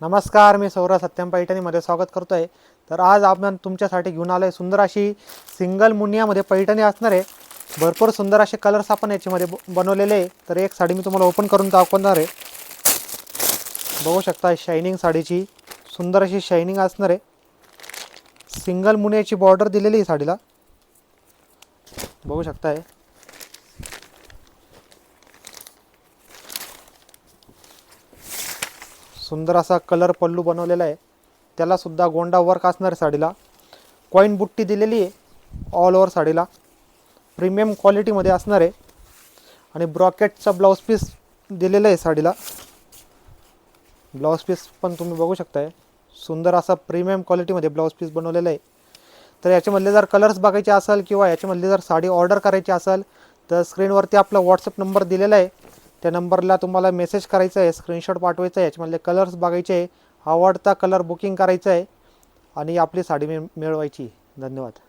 नमस्कार, मी सौरभ सत्यम पैठणीमध्ये स्वागत करतो आहे। तर आज आपण तुमच्यासाठी घेऊन आलो आहे सुंदर अशी सिंगल मुनियामध्ये पैठणी असणार आहे। भरपूर सुंदर असे कलर्स आपण याच्यामध्ये बनवलेले आहे। तर एक साडी मी तुम्हाला ओपन करून दाखवणार आहे। बघू शकता शायनिंग साडीची सुंदर अशी शायनिंग असणार आहे। सिंगल मुनियाची बॉर्डर दिलेली आहे साडीला, बघू शकता। सुंदर असा कलर पल्लू बनवलेला आहे, त्याला सुद्धा गोंडा वर्क असणार साडीला। कॉइन बुट्टी दिलेली आहे ऑल ओव्हर साडीला, प्रीमियम क्वालिटीमध्ये असणार आहे। आणि ब्रॉकेटचा ब्लाउज पीस दिलेला आहे साडीला। ब्लाउज पीस पण तुम्ही बघू शकताय, सुंदर असा प्रीमियम क्वालिटीमध्ये ब्लाउज पीस बनवलेला आहे। तर याच्यामधले जर कलर्स बघायचे असेल किंवा याच्यामधले जर साडी ऑर्डर करायची असेल तर स्क्रीनवरती आपला व्हॉट्सअप नंबर दिलेला आहे, त्या नंबरला तुम्हाला मेसेज करायचा आहे, स्क्रीनशॉट पाठवायचा आहे, याच्यामधले कलर्स बघायचे आहे, आवडता कलर बुकिंग करायचा आहे आणि आपली साडी मिळवायची। धन्यवाद।